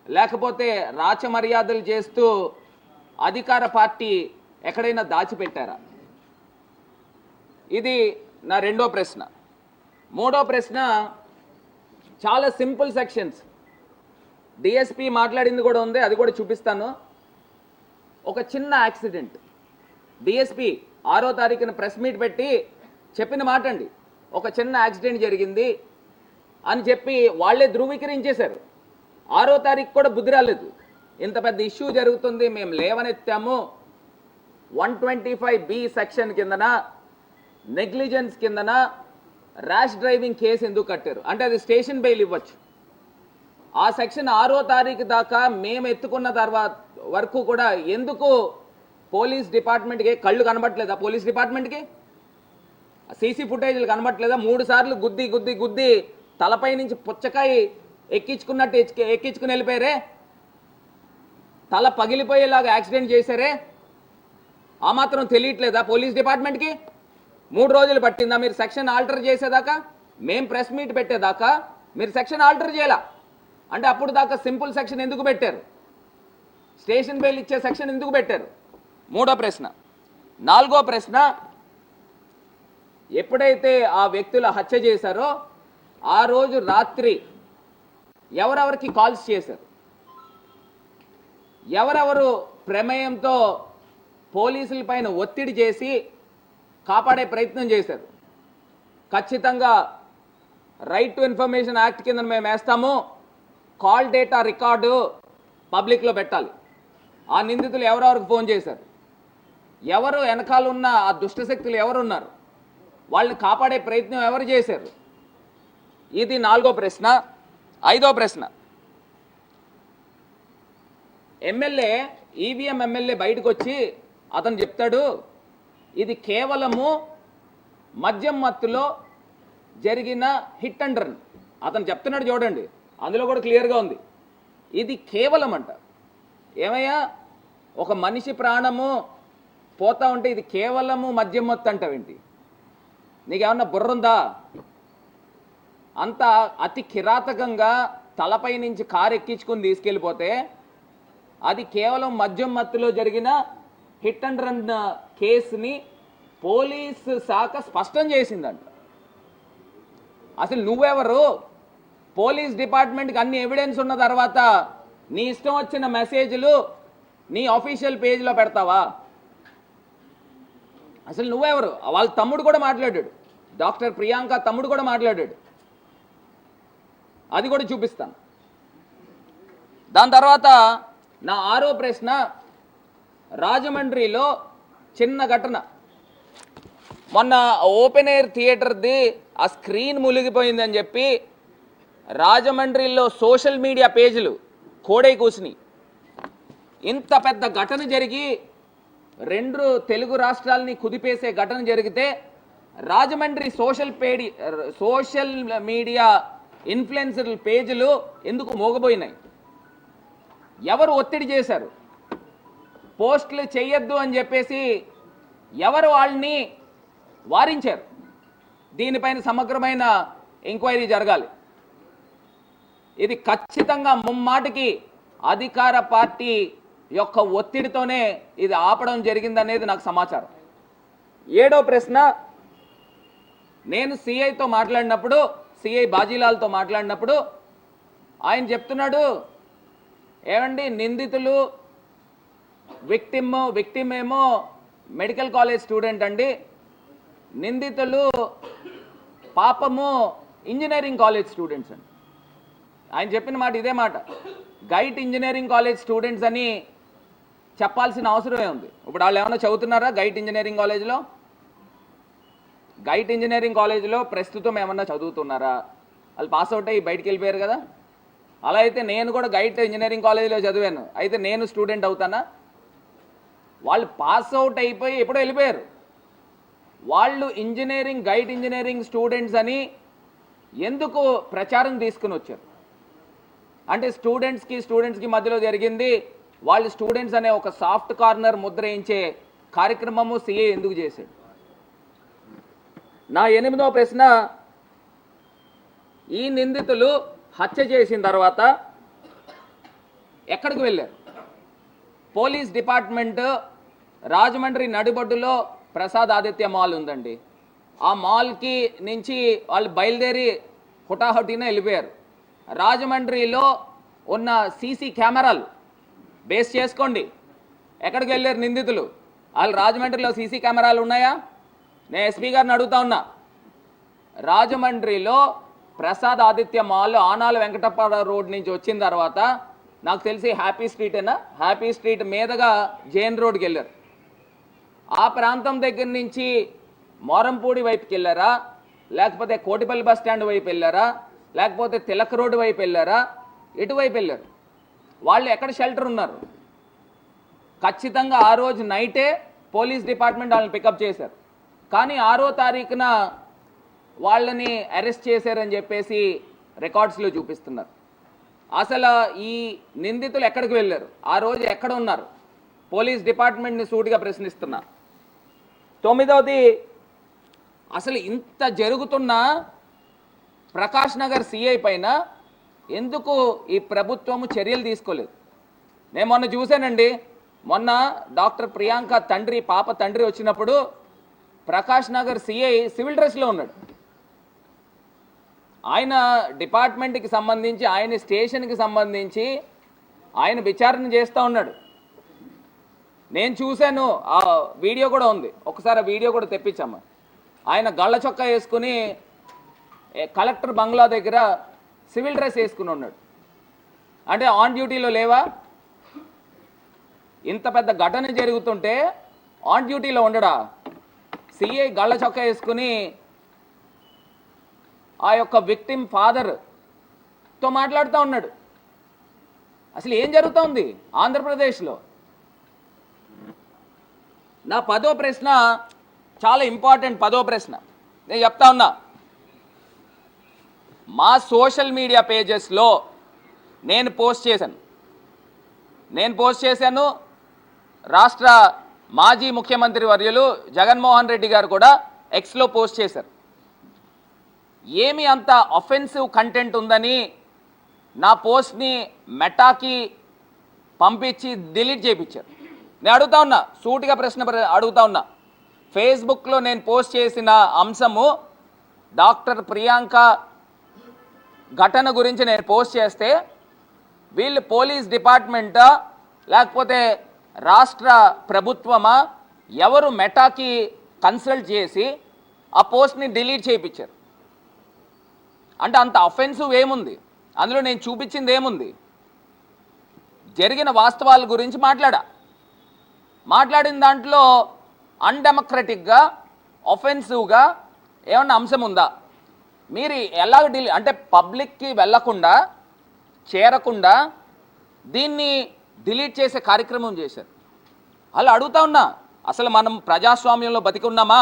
లేకపోతే రాచమర్యాదలు చేస్తూ అధికార పార్టీ ఎక్కడైనా దాచిపెట్టారా? ఇది నా రెండో ప్రశ్న. మూడో ప్రశ్న చాలా సింపుల్ సెక్షన్స్. డిఎస్పీ మాట్లాడింది కూడా ఉంది, అది కూడా చూపిస్తాను. ఒక చిన్న యాక్సిడెంట్, డిఎస్పీ 6వ తారీఖున ప్రెస్ మీట్ పెట్టి చెప్పిన మాట అండి, ఒక చిన్న యాక్సిడెంట్ జరిగింది అని చెప్పి వాళ్ళే ధృవీకరించేశారు. 6వ తారీఖు కూడా బుద్ధి రాలేదు, ఇంత పెద్ద ఇష్యూ జరుగుతుంది మేము లేవనెత్తాము, 125B సెక్షన్ కిందన నెగ్లిజెన్స్ కిందన ర్యాష్ డ్రైవింగ్ కేసు ఎందుకు కట్టారు అంటే అది స్టేషన్ బెయిల్ ఇవ్వచ్చు. ఆ సెక్షన్ 6వ తారీఖు దాకా మేము ఎత్తుకున్న తర్వాత వరకు కూడా ఎందుకు పోలీస్ డిపార్ట్మెంట్కి కళ్ళు కనబట్టలేదా? పోలీస్ డిపార్ట్మెంట్కి సీసీ ఫుటేజ్లు కనబట్టలేదా? 3 సార్లు గుద్ది గుద్ది గుద్ది తలపై నుంచి పుచ్చకాయ ఎక్కించుకున్నట్టు ఎక్కించుకుని వెళ్ళిపోయారే, తల పగిలిపోయేలాగా యాక్సిడెంట్ చేశారే, ఆ మాత్రం తెలియట్లేదా పోలీస్ డిపార్ట్మెంట్కి? 3 రోజులు పట్టిందా మీరు సెక్షన్ ఆల్టర్ చేసేదాకా? మేం ప్రెస్ మీట్ పెట్టేదాకా మీరు సెక్షన్ ఆల్టర్ చేయాల అంటే అప్పుడు దాకా సింపుల్ సెక్షన్ ఎందుకు పెట్టారు? స్టేషన్ బెయిల్ ఇచ్చే సెక్షన్ ఎందుకు పెట్టారు? మూడో ప్రశ్న. నాలుగో ప్రశ్న, ఎప్పుడైతే ఆ వ్యక్తులు హత్య చేశారో ఆ రోజు రాత్రి ఎవరెవరికి కాల్స్ చేశారు? ఎవరెవరు ప్రమేయంతో పోలీసుల పైన ఒత్తిడి చేసి కాపాడే ప్రయత్నం చేశారు? ఖచ్చితంగా రైట్ టు ఇన్ఫర్మేషన్ యాక్ట్ కింద మేము వేస్తాము, కాల్ డేటా రికార్డు పబ్లిక్లో పెట్టాలి. ఆ నిందితులు ఎవరెవరికి ఫోన్ చేశారు, ఎవరు వెనకాల ఉన్న ఆ దుష్టశక్తులు ఎవరున్నారు, వాళ్ళని కాపాడే ప్రయత్నం ఎవరు చేశారు? ఇది నాలుగో ప్రశ్న. ఐదో ప్రశ్న, ఎమ్మెల్యే ఈవీఎం ఎమ్మెల్యే బయటకు వచ్చి అతను చెప్తాడు ఇది కేవలము మద్యం మత్తులో జరిగిన హిట్ అండ్ రన్. అతను చెప్తున్నాడు చూడండి, అందులో కూడా క్లియర్గా ఉంది ఇది కేవలం అంట. ఏమయ్యా, ఒక మనిషి ప్రాణము పోతా ఉంటే ఇది కేవలము మద్యం మత్తు అంటావేంటి? నీకేమన్నా బుర్రుందా? అంత అతి కిరాతకంగా తలపై నుంచి కారు ఎక్కించుకుని తీసుకెళ్ళిపోతే అది కేవలం మద్యం మత్తులో జరిగిన హిట్ అండ్ రన్ కేసుని పోలీసు శాఖ స్పష్టం చేసిందంట. అసలు నువ్వెవరు? పోలీస్ డిపార్ట్మెంట్కి అన్ని ఎవిడెన్స్ ఉన్న తర్వాత నీ ఇష్టం వచ్చిన మెసేజ్లు నీ ఆఫీషియల్ పేజ్లో పెడతావా? అసలు నువ్వెవరు? వాళ్ళ తమ్ముడు కూడా మాట్లాడాడు, డాక్టర్ ప్రియాంక తమ్ముడు కూడా మాట్లాడాడు, అది కూడా చూపిస్తాను. దాని తర్వాత నా ఆరో ప్రశ్న, రాజమండ్రిలో చిన్న ఘటన. మొన్న ఓపెన్ ఎయిర్ థియేటర్ది ఆ స్క్రీన్ మునిగిపోయిందని చెప్పి రాజమండ్రిలో సోషల్ మీడియా పేజీలు కోడై కూసినాయి. ఇంత పెద్ద ఘటన జరిగి 2 తెలుగు రాష్ట్రాలని కుదిపేసే ఘటన జరిగితే రాజమండ్రి సోషల్ మీడియా ఇన్ఫ్లుయెన్సర్ పేజీలు ఎందుకు మోగబోయినాయి? ఎవరు ఒత్తిడి చేశారు? పోస్టులు చేయొద్దు అని చెప్పేసి ఎవరు వాళ్ళని వారించారు? దీనిపైన సమగ్రమైన ఎంక్వైరీ జరగాలి. ఇది ఖచ్చితంగా ముమ్మాటికి అధికార పార్టీ యొక్క ఒత్తిడితోనే ఇది ఆపడం జరిగిందనేది నాకు సమాచారం. ఏడో ప్రశ్న, నేను సిఐతో మాట్లాడినప్పుడు, సిఐ బాజీలాల్తో మాట్లాడినప్పుడు ఆయన చెప్తున్నాడు, ఏమండి నిందితులు విక్టిమ్ ఏమో మెడికల్ కాలేజ్ స్టూడెంట్ అండి, నిందితులు పాపము ఇంజనీరింగ్ కాలేజ్ స్టూడెంట్స్ అండి. ఆయన చెప్పిన మాట ఇదే మాట. గైట్ ఇంజనీరింగ్ కాలేజ్ స్టూడెంట్స్ అని చెప్పాల్సిన అవసరమే ఉంది. ఇప్పుడు వాళ్ళు ఏమైనా చదువుతున్నారా గైట్ ఇంజనీరింగ్ కాలేజ్లో? గైట్ ఇంజనీరింగ్ కాలేజ్లో ప్రస్తుతం ఏమన్నా చదువుతున్నారా? వాళ్ళు పాస్ అవుట్ అయ్యి బయటికి వెళ్ళిపోయారు కదా. అలా అయితే నేను కూడా గైట్ ఇంజనీరింగ్ కాలేజ్లో చదివాను, అయితే నేను స్టూడెంట్ అవుతానా? వాళ్ళు పాస్ అవుట్ అయిపోయి ఎప్పుడో వెళ్ళిపోయారు. వాళ్ళు గైట్ ఇంజనీరింగ్ స్టూడెంట్స్ అని ఎందుకు ప్రచారం తీసుకుని వచ్చారు? అంటే స్టూడెంట్స్కి మధ్యలో జరిగింది, వాళ్ళు స్టూడెంట్స్ అనే ఒక సాఫ్ట్ కార్నర్ ముద్ర వేయించే కార్యక్రమము సిఏ ఎందుకు చేశాడు? నా 8వ ప్రశ్న, ఈ నిందితులు హత్య చేసిన తర్వాత ఎక్కడికి వెళ్ళారు? పోలీస్ డిపార్ట్మెంట్ రాజమండ్రి నడిబొడ్డులో ప్రసాద్ ఆదిత్య మాల్ ఉందండి. ఆ మాల్కి నుంచి వాళ్ళు బయలుదేరి హుటాహుటిన వెళ్ళిపోయారు. రాజమండ్రిలో ఉన్న సీసీ కెమెరాలు బేస్ చేసుకోండి, ఎక్కడికి వెళ్ళారు నిందితులు? వాళ్ళు రాజమండ్రిలో సీసీ కెమెరాలు ఉన్నాయా? నేను ఎస్పీ గారిని అడుగుతా ఉన్నా. రాజమండ్రిలో ప్రసాద్ ఆదిత్య మాల్ ఆనాల వెంకటప్ప రోడ్ నుంచి వచ్చిన తర్వాత నాకు తెలిసి హ్యాపీ స్ట్రీట్ అయినా హ్యాపీ స్ట్రీట్ మీదుగా జైన్ రోడ్కి వెళ్ళారు. ఆ ప్రాంతం దగ్గర నుంచి మోరంపూడి వైపుకి వెళ్ళారా, లేకపోతే కోటిపల్లి బస్ స్టాండ్ వైపు వెళ్ళారా, లేకపోతే తిలక్ రోడ్డు వైపు వెళ్ళారా, ఎటువైపు వెళ్ళారు? వాళ్ళు ఎక్కడ షెల్టర్ ఉన్నారు? ఖచ్చితంగా ఆ రోజు నైటే పోలీస్ డిపార్ట్మెంట్ వాళ్ళని పికప్ చేశారు. కానీ 6వ తారీఖున వాళ్ళని అరెస్ట్ చేశారని చెప్పేసి రికార్డ్స్లో చూపిస్తున్నారు. అసలు ఈ నిందితులు ఎక్కడికి వెళ్ళారు? ఆ రోజు ఎక్కడ ఉన్నారు? పోలీస్ డిపార్ట్మెంట్ని సూటిగా ప్రశ్నిస్తున్నా. 9వది, అసలు ఇంత జరుగుతున్న ప్రకాష్ నగర్ సిఐ పైన ఎందుకు ఈ ప్రభుత్వము చర్యలు తీసుకోలేదు? నేను మొన్న చూశానండి. మొన్న డాక్టర్ ప్రియాంక తండ్రి పాప తండ్రి వచ్చినప్పుడు ప్రకాష్ నగర్ సిఐ సివిల్ డ్రెస్లో ఉన్నాడు. ఆయన డిపార్ట్మెంట్కి సంబంధించి ఆయన స్టేషన్కి సంబంధించి ఆయన విచారణ చేస్తూ ఉన్నాడు. నేను చూశాను, ఆ వీడియో కూడా ఉంది. ఒకసారి ఆ వీడియో కూడా తెప్పించాము. ఆయన గళ్ళ చొక్కా వేసుకుని కలెక్టర్ బంగ్లా దగ్గర సివిల్ డ్రెస్ వేసుకుని ఉన్నాడు. అంటే ఆన్ డ్యూటీలో లేవా? ఇంత పెద్ద ఘటన జరుగుతుంటే ఆన్ డ్యూటీలో ఉండడా? సిఐ గళ్ళ చొక్కా వేసుకుని ఆ యొక్క విక్టిమ్ ఫాదర్తో మాట్లాడుతూ ఉన్నాడు. అసలు ఏం జరుగుతోంది ఆంధ్రప్రదేశ్లో? నా 10వ ప్రశ్న చాలా ఇంపార్టెంట్. 10వ ప్రశ్న నేను చెప్తా ఉన్నా. మా సోషల్ మీడియా పేజెస్లో నేను పోస్ట్ చేశాను. రాష్ట్ర మాజీ ముఖ్యమంత్రి వర్యులు జగన్మోహన్ రెడ్డి గారు కూడా ఎక్స్లో పోస్ట్ చేశారు. ఏమి అంత అఫెన్సివ్ కంటెంట్ ఉందని నా పోస్ట్ని మెటాకి పంపించి డిలీట్ చేయించారు. నేను అడుగుతా ఉన్నా, సూటిగా ప్రశ్న అడుగుతా ఉన్నా. ఫేస్బుక్లో నేను పోస్ట్ చేసిన అంశము డాక్టర్ ప్రియాంక ఘటన గురించి నేను పోస్ట్ చేస్తే వీళ్ళు పోలీస్ డిపార్ట్మెంటా లేకపోతే రాష్ట్ర ప్రభుత్వమా ఎవరు మెటాకి కన్సల్ట్ చేసి ఆ పోస్ట్ని డిలీట్ చేయించారు? అంటే అంత అఫెన్సివ్ ఏముంది అందులో? నేను చూపించింది ఏముంది? జరిగిన వాస్తవాల గురించి మాట్లాడిన దాంట్లో అన్డెమోక్రటిక్గా అఫెన్సివ్గా ఏమన్నా అంశం ఉందా? మీరు ఎలా అంటే పబ్లిక్కి వెళ్లకుండా చేరకుండా దీన్ని డిలీట్ చేసే కార్యక్రమం చేశారు. అలా అడుగుతా ఉన్నా, అసలు మనం ప్రజాస్వామ్యంలో బతికి ఉన్నామా?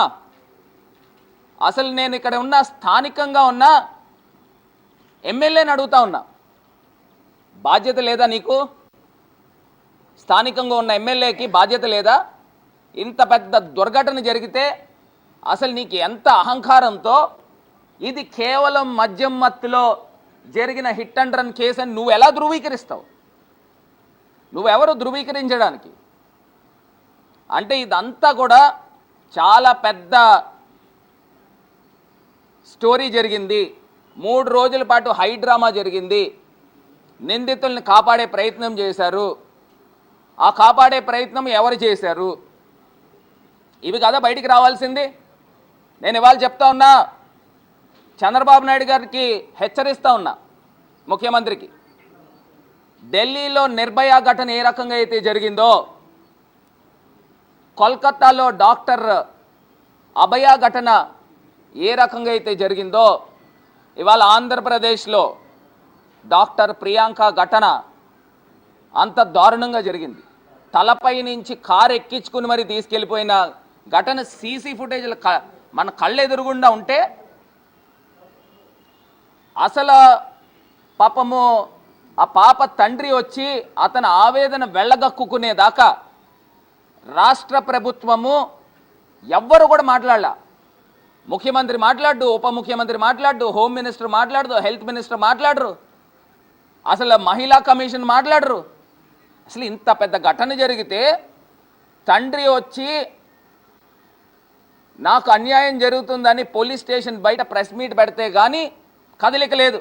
అసలు నేను ఇక్కడ ఉన్న స్థానికంగా ఉన్న ఎమ్మెల్యేని అడుగుతా ఉన్నా, బాధ్యత లేదా నీకు? స్థానికంగా ఉన్న ఎమ్మెల్యేకి బాధ్యత లేదా? ఇంత పెద్ద దుర్ఘటన జరిగితే అసలు నీకు ఎంత అహంకారంతో ఇది కేవలం మద్యం మత్తులో జరిగిన హిట్ అండ్ రన్ కేసు అని నువ్వు ఎలా ధృవీకరిస్తావు? నువ్వెవరు ధృవీకరించడానికి? అంటే ఇదంతా కూడా చాలా పెద్ద స్టోరీ జరిగింది. 3 రోజుల పాటు హై డ్రామా జరిగింది. నిందితుల్ని కాపాడే ప్రయత్నం చేశారు. ఆ కాపాడే ప్రయత్నం ఎవరు చేశారు? ఇవి కదా బయటికి రావాల్సింది. నేను ఇవాళ చెప్తా ఉన్నా, చంద్రబాబు నాయుడు గారికి హెచ్చరిస్తూ ఉన్నా, ముఖ్యమంత్రికి, ఢిల్లీలో నిర్భయ ఘటన ఏ రకంగా అయితే జరిగిందో, కోల్కతాలో డాక్టర్ అభయ ఘటన ఏ రకంగా అయితే జరిగిందో, ఇవాళ ఆంధ్రప్రదేశ్లో డాక్టర్ ప్రియాంక ఘటన అంత దారుణంగా జరిగింది. తలపై నుంచి కారు ఎక్కించుకుని మరి తీసుకెళ్ళిపోయిన ఘటన సీసీ ఫుటేజ్లు మన కళ్ళు ఎదురుగుండా ఉంటే అసలు పాపము ఆ పాప తండ్రి వచ్చి అతని ఆవేదన వెళ్ళగక్కుకునేదాకా రాష్ట్ర ప్రభుత్వము ఎవ్వరు కూడా మాట్లాడలా. ముఖ్యమంత్రి మాట్లాడు, ఉప ముఖ్యమంత్రి మాట్లాడు, హోమ్ మినిస్టర్ మాట్లాడదు, హెల్త్ మినిస్టర్ మాట్లాడరు, అసలు మహిళా కమిషన్ మాట్లాడరు. అసలు ఇంత పెద్ద ఘటన జరిగితే తండ్రి వచ్చి నాకు అన్యాయం జరుగుతుందని పోలీస్ స్టేషన్ బయట ప్రెస్ మీట్ పెడితే కానీ కదలిక లేదు.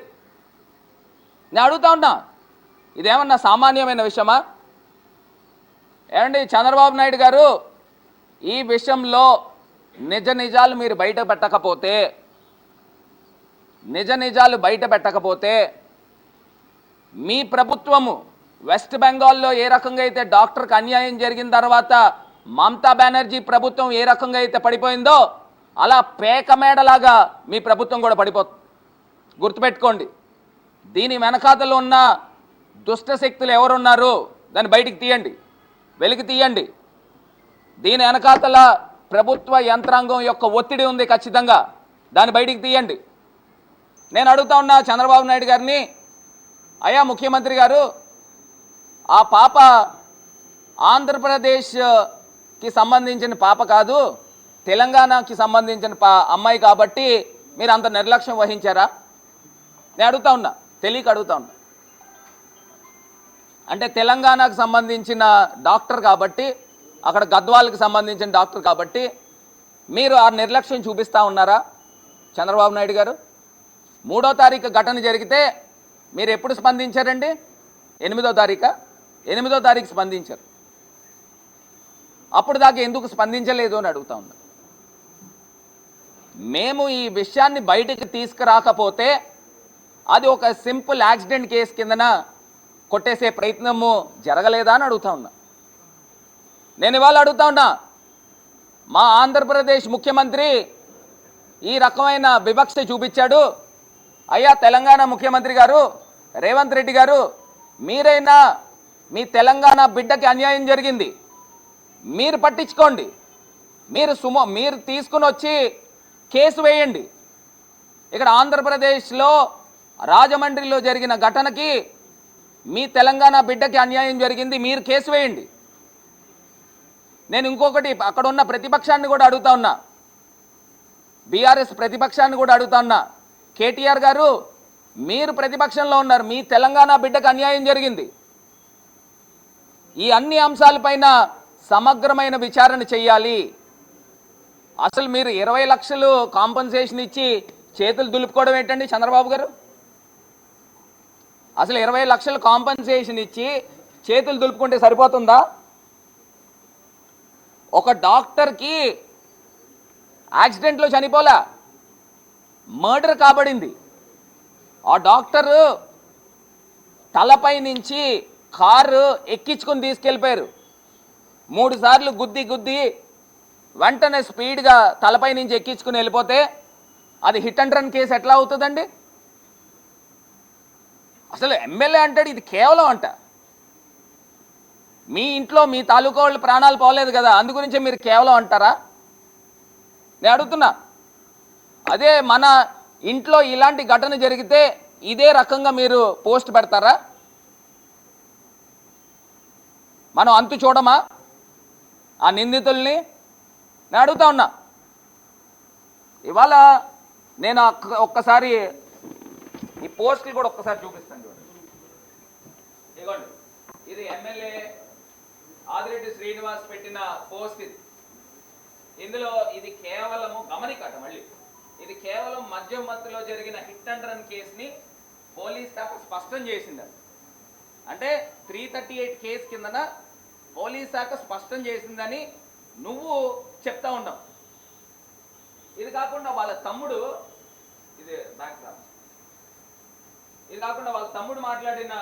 నేను అడుగుతా ఉన్నా, ఇదేమన్నా సామాన్యమైన విషయమా? ఏమండి చంద్రబాబు నాయుడు గారు, ఈ విషయంలో నిజాలు మీరు బయట పెట్టకపోతే మీ ప్రభుత్వము వెస్ట్ బెంగాల్లో ఏ రకంగా అయితే డాక్టర్కి అన్యాయం జరిగిన తర్వాత మమతా బెనర్జీ ప్రభుత్వం ఏ రకంగా అయితే పడిపోయిందో అలా పేక మేడలాగా మీ ప్రభుత్వం కూడా పడిపోతుంది. గుర్తుపెట్టుకోండి. దీని వెనకాతలో ఉన్న దుష్ట శక్తులు ఎవరున్నారు దాన్ని బయటికి తీయండి, వెలికి తీయండి. దీని వెనకాతల ప్రభుత్వ యంత్రాంగం యొక్క ఒత్తిడి ఉంది, ఖచ్చితంగా దాన్ని బయటికి తీయండి. నేను అడుగుతా ఉన్నా చంద్రబాబు నాయుడు గారిని, అయ్యా ముఖ్యమంత్రి గారు, ఆ పాప ఆంధ్రప్రదేశ్కి సంబంధించిన పాప కాదు, తెలంగాణకి సంబంధించిన అమ్మాయి కాబట్టి మీరు అంత నిర్లక్ష్యం వహించారా? నేను అడుగుతా ఉన్నా, తెలియక అడుగుతా ఉన్నా. అంటే తెలంగాణకు సంబంధించిన డాక్టర్ కాబట్టి, అక్కడ గద్వాలకు సంబంధించిన డాక్టర్ కాబట్టి మీరు ఆ నిర్లక్ష్యం చూపిస్తూ ఉన్నారా చంద్రబాబు నాయుడు గారు? 3వ తారీఖు ఘటన జరిగితే మీరు ఎప్పుడు స్పందించారండి? 8వ తారీఖు 8వ తారీఖు స్పందించారు. అప్పుడు దాకా ఎందుకు స్పందించలేదు అని అడుగుతా ఉన్నా. మేము ఈ విషయాన్ని బయటికి తీసుకురాకపోతే అది ఒక సింపుల్ యాక్సిడెంట్ కేసు కిందన కొట్టేసే ప్రయత్నము జరగలేదా అని అడుగుతా ఉన్నా. నేను ఇవాళ అడుగుతా ఉన్నా, మా ఆంధ్రప్రదేశ్ ముఖ్యమంత్రి ఈ రకమైన వివక్ష చూపించాడు. అయ్యా తెలంగాణ ముఖ్యమంత్రి గారు రేవంత్ రెడ్డి గారు, మీరైనా మీ తెలంగాణ బిడ్డకి అన్యాయం జరిగింది, మీరు పట్టించుకోండి, మీరు తీసుకుని వచ్చి కేసు వేయండి. ఇక్కడ ఆంధ్రప్రదేశ్లో రాజమండ్రిలో జరిగిన ఘటనకి మీ తెలంగాణ బిడ్డకి అన్యాయం జరిగింది, మీరు కేసు వేయండి. నేను ఇంకొకటి అక్కడ ఉన్న ప్రతిపక్షాన్ని కూడా అడుగుతా ఉన్నా, బీఆర్ఎస్ ప్రతిపక్షాన్ని కూడా అడుగుతా ఉన్నా, కేటీఆర్ గారు మీరు ప్రతిపక్షంలో ఉన్నారు, మీ తెలంగాణ బిడ్డకు అన్యాయం జరిగింది, ఈ అన్ని అంశాలపైన సమగ్రమైన విచారణ చేయాలి. అసలు మీరు 20 లక్షలు కాంపన్సేషన్ ఇచ్చి చేతులు దులుపుకోవడం ఏంటండి చంద్రబాబు గారు? అసలు 20 లక్షలు కాంపన్సేషన్ ఇచ్చి చేతులు దులుపుకుంటే సరిపోతుందా? ఒక డాక్టర్కి యాక్సిడెంట్లో చనిపోలా, మర్డర్ కాబడింది. ఆ డాక్టరు తలపై నుంచి కారు ఎక్కించుకొని తీసుకెళ్ళిపోయారు. 3 సార్లు గుద్ది వెంటనే స్పీడ్గా తలపై నుంచి ఎక్కించుకుని వెళ్ళిపోతే అది హిట్ అండ్ రన్ కేసు ఎట్లా అవుతుందండి? అసలు ఎమ్మెల్యే అంటాడు ఇది కేవలం అంట. మీ ఇంట్లో మీ తాలూకా వాళ్ళు ప్రాణాలు పోలేదు కదా, అందుగురించి మీరు కేవలం అంటారా? నేను అడుగుతున్నా. అదే మన ఇంట్లో ఇలాంటి ఘటన జరిగితే ఇదే రకంగా మీరు పోస్ట్ పెడతారా? మనం అంతు చూడమా ఆ నిందితుల్ని? నేను అడుగుతా ఉన్నా. ఇవాళ నేను ఒక్కసారి ఈ పోస్టులు కూడా ఒక్కసారి చూపిస్తాను చూడండి. ఇదిగోండి, ఇది ఎమ్మెల్యే ఆదిరెడ్డి శ్రీనివాస్ పెట్టిన పోస్ట్. ఇందులో ఇది కేవలము గమనికట, మళ్ళీ ఇది కేవలం మద్యం మత్తులో జరిగిన హిట్ అండ్ రన్ కేసుని పోలీస్ శాఖ స్పష్టం చేసింది. అంటే 338 కేసు కిందన పోలీస్ శాఖ స్పష్టం చేసిందని నువ్వు చెప్తా ఉన్నావు. ఇది కాకుండా వాళ్ళ తమ్ముడు, ఇది బ్యాక్గ్రౌండ్, ఇది కాకుండా వాళ్ళ తమ్ముడు మాట్లాడిన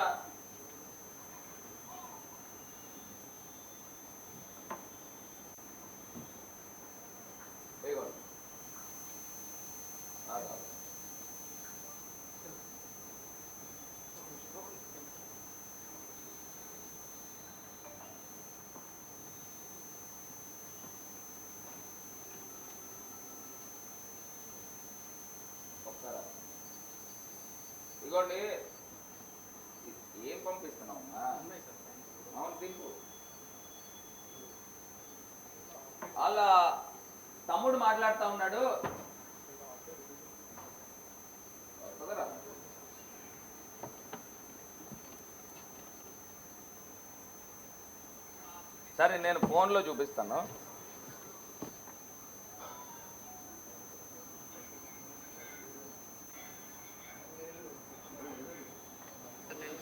ఇదిగోండి, ఏం పంపిస్తున్నావు? అవును దింపు. వాళ్ళ తమ్ముడు మాట్లాడుతూ ఉన్నాడు. సరే నేను ఫోన్లో చూపిస్తాను.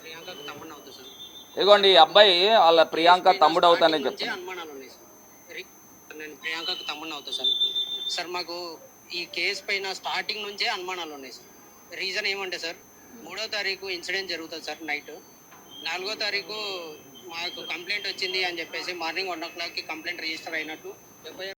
ప్రియాంకకు తమ్ముడు అవుతా సార్. ఇదిగోండి ఈ అబ్బాయి వాళ్ళ ప్రియాంక తమ్ముడు అవుతానని చెప్తాను. అనుమానాలు ఉన్నాయి సార్. నేను ప్రియాంకకు తమ్ముడు అవుతా సార్. సార్ మాకు ఈ కేసు పైన స్టార్టింగ్ నుంచే అనుమానాలు ఉన్నాయి సార్. రీజన్ ఏమంటే సార్, 3వ తారీఖు ఇన్సిడెంట్ జరుగుతుంది సార్ నైట్. 4వ తారీఖు మాకు కంప్లైంట్ వచ్చింది అని చెప్పేసి మార్నింగ్ 1 o'clockకి కంప్లైంట్ రిజిస్టర్ అయినట్టు